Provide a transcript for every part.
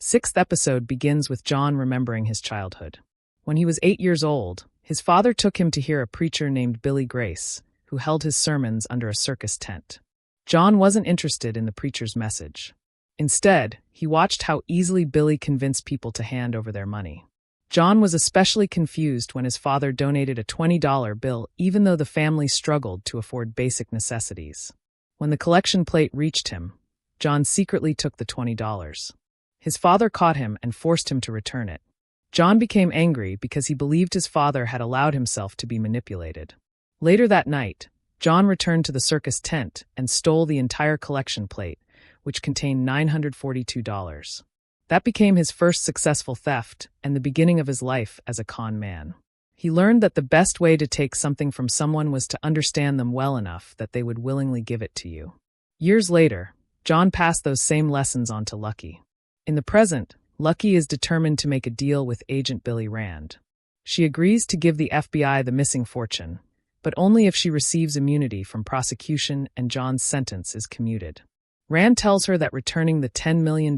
Sixth episode begins with John remembering his childhood. When he was 8 years old, his father took him to hear a preacher named Billy Grace, who held his sermons under a circus tent. John wasn't interested in the preacher's message. Instead, he watched how easily Billy convinced people to hand over their money. John was especially confused when his father donated a $20 bill even though the family struggled to afford basic necessities. When the collection plate reached him, John secretly took the $20. His father caught him and forced him to return it. John became angry because he believed his father had allowed himself to be manipulated. Later that night, John returned to the circus tent and stole the entire collection plate, which contained $942. That became his first successful theft and the beginning of his life as a con man. He learned that the best way to take something from someone was to understand them well enough that they would willingly give it to you. Years later, John passed those same lessons on to Lucky. In the present, Lucky is determined to make a deal with Agent Billy Rand. She agrees to give the FBI the missing fortune, but only if she receives immunity from prosecution and John's sentence is commuted. Rand tells her that returning the $10 million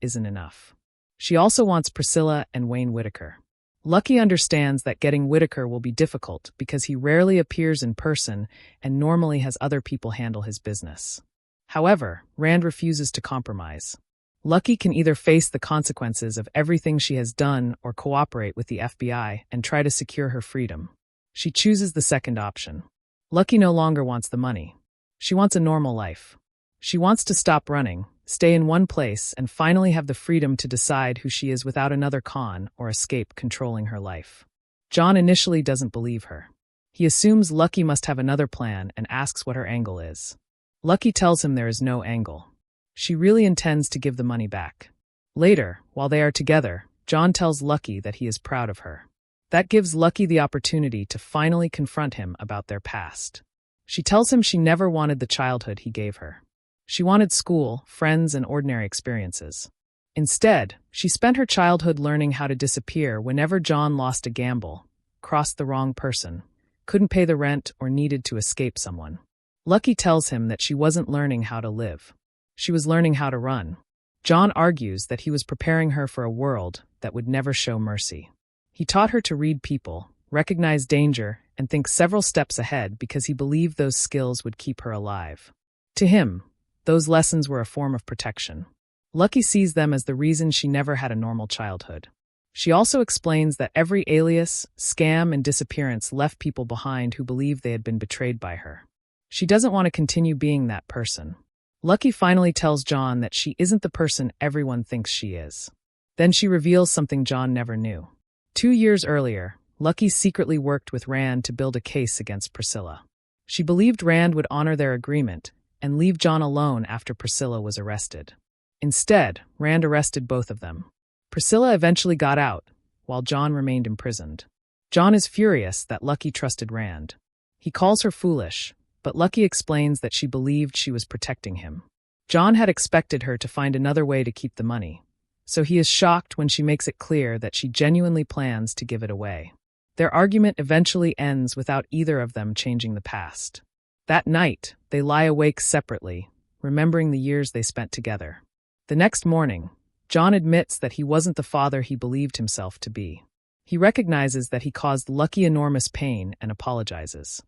isn't enough. She also wants Priscilla and Wayne Whitaker. Lucky understands that getting Whitaker will be difficult because he rarely appears in person and normally has other people handle his business. However, Rand refuses to compromise. Lucky can either face the consequences of everything she has done or cooperate with the FBI and try to secure her freedom. She chooses the second option. Lucky no longer wants the money. She wants a normal life. She wants to stop running, stay in one place, and finally have the freedom to decide who she is without another con or escape controlling her life. John initially doesn't believe her. He assumes Lucky must have another plan and asks what her angle is. Lucky tells him there is no angle. She really intends to give the money back. Later, while they are together, John tells Lucky that he is proud of her. That gives Lucky the opportunity to finally confront him about their past. She tells him she never wanted the childhood he gave her. She wanted school, friends, and ordinary experiences. Instead, she spent her childhood learning how to disappear whenever John lost a gamble, crossed the wrong person, couldn't pay the rent, or needed to escape someone. Lucky tells him that she wasn't learning how to live. She was learning how to run. John argues that he was preparing her for a world that would never show mercy. He taught her to read people, recognize danger, and think several steps ahead because he believed those skills would keep her alive. To him, those lessons were a form of protection. Lucky sees them as the reason she never had a normal childhood. She also explains that every alias, scam, and disappearance left people behind who believed they had been betrayed by her. She doesn't want to continue being that person. Lucky finally tells John that she isn't the person everyone thinks she is. Then she reveals something John never knew. 2 years earlier, Lucky secretly worked with Rand to build a case against Priscilla. She believed Rand would honor their agreement and leave John alone after Priscilla was arrested. Instead, Rand arrested both of them. Priscilla eventually got out, while John remained imprisoned. John is furious that Lucky trusted Rand. He calls her foolish, but Lucky explains that she believed she was protecting him. John had expected her to find another way to keep the money, so he is shocked when she makes it clear that she genuinely plans to give it away. Their argument eventually ends without either of them changing the past. That night, they lie awake separately, remembering the years they spent together. The next morning, John admits that he wasn't the father he believed himself to be. He recognizes that he caused Lucky enormous pain and apologizes.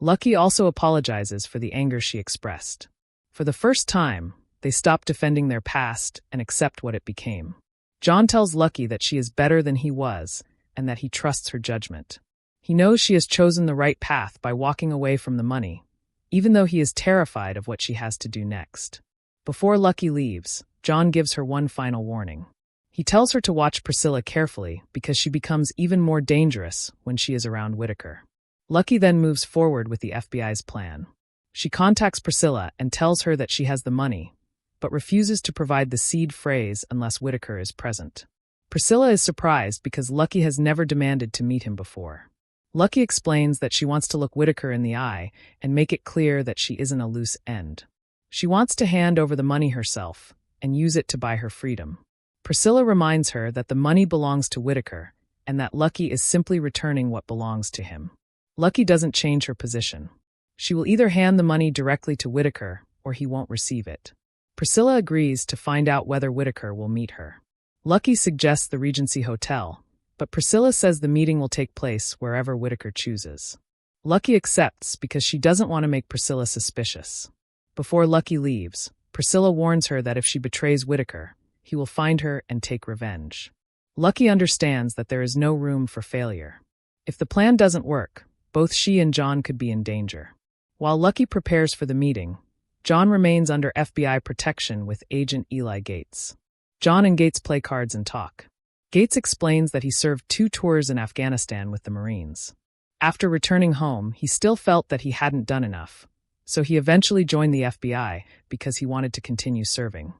Lucky also apologizes for the anger she expressed. For the first time, they stop defending their past and accept what it became. John tells Lucky that she is better than he was and that he trusts her judgment. He knows she has chosen the right path by walking away from the money, even though he is terrified of what she has to do next. Before Lucky leaves, John gives her one final warning. He tells her to watch Priscilla carefully because she becomes even more dangerous when she is around Whitaker. Lucky then moves forward with the FBI's plan. She contacts Priscilla and tells her that she has the money, but refuses to provide the seed phrase unless Whitaker is present. Priscilla is surprised because Lucky has never demanded to meet him before. Lucky explains that she wants to look Whitaker in the eye and make it clear that she isn't a loose end. She wants to hand over the money herself and use it to buy her freedom. Priscilla reminds her that the money belongs to Whitaker and that Lucky is simply returning what belongs to him. Lucky doesn't change her position. She will either hand the money directly to Whitaker or he won't receive it. Priscilla agrees to find out whether Whitaker will meet her. Lucky suggests the Regency Hotel, but Priscilla says the meeting will take place wherever Whitaker chooses. Lucky accepts because she doesn't want to make Priscilla suspicious. Before Lucky leaves, Priscilla warns her that if she betrays Whitaker, he will find her and take revenge. Lucky understands that there is no room for failure. If the plan doesn't work, both she and John could be in danger. While Lucky prepares for the meeting, John remains under FBI protection with Agent Eli Gates. John and Gates play cards and talk. Gates explains that he served 2 tours in Afghanistan with the Marines. After returning home, he still felt that he hadn't done enough, so he eventually joined the FBI because he wanted to continue serving.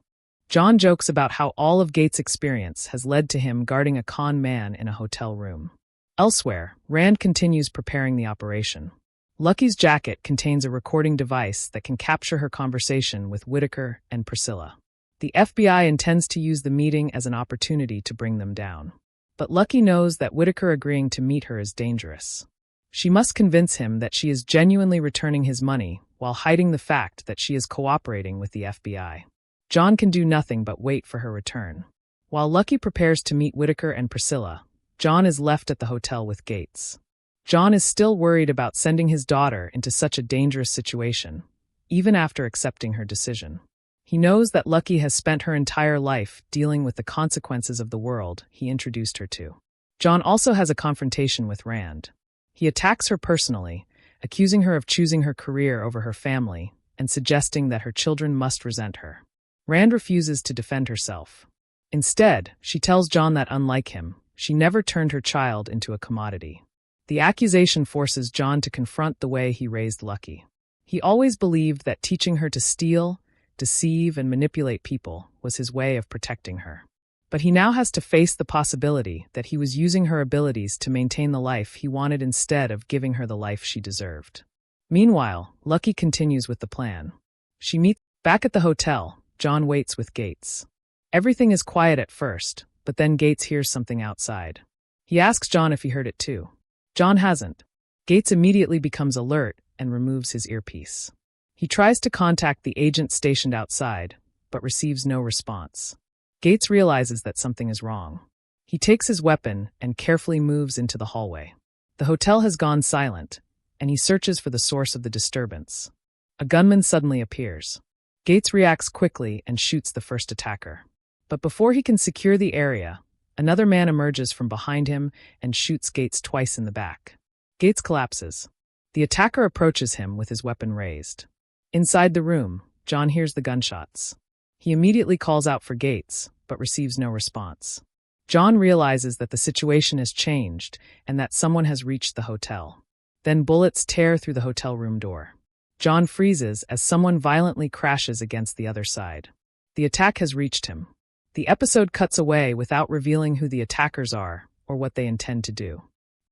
John jokes about how all of Gates' experience has led to him guarding a con man in a hotel room. Elsewhere, Rand continues preparing the operation. Lucky's jacket contains a recording device that can capture her conversation with Whitaker and Priscilla. The FBI intends to use the meeting as an opportunity to bring them down. But Lucky knows that Whitaker agreeing to meet her is dangerous. She must convince him that she is genuinely returning his money while hiding the fact that she is cooperating with the FBI. John can do nothing but wait for her return. While Lucky prepares to meet Whitaker and Priscilla, John is left at the hotel with Gates. John is still worried about sending his daughter into such a dangerous situation, even after accepting her decision. He knows that Lucky has spent her entire life dealing with the consequences of the world he introduced her to. John also has a confrontation with Rand. He attacks her personally, accusing her of choosing her career over her family and suggesting that her children must resent her. Rand refuses to defend herself. Instead, she tells John that unlike him, she never turned her child into a commodity. The accusation forces John to confront the way he raised Lucky. He always believed that teaching her to steal, deceive, and manipulate people was his way of protecting her. But he now has to face the possibility that he was using her abilities to maintain the life he wanted instead of giving her the life she deserved. Meanwhile, Lucky continues with the plan. She meets back at the hotel. John waits with Gates. Everything is quiet at first, but then Gates hears something outside. He asks John if he heard it too. John hasn't. Gates immediately becomes alert and removes his earpiece. He tries to contact the agent stationed outside, but receives no response. Gates realizes that something is wrong. He takes his weapon and carefully moves into the hallway. The hotel has gone silent, and he searches for the source of the disturbance. A gunman suddenly appears. Gates reacts quickly and shoots the first attacker. But before he can secure the area, another man emerges from behind him and shoots Gates twice in the back. Gates collapses. The attacker approaches him with his weapon raised. Inside the room, John hears the gunshots. He immediately calls out for Gates, but receives no response. John realizes that the situation has changed and that someone has reached the hotel. Then bullets tear through the hotel room door. John freezes as someone violently crashes against the other side. The attack has reached him. The episode cuts away without revealing who the attackers are or what they intend to do.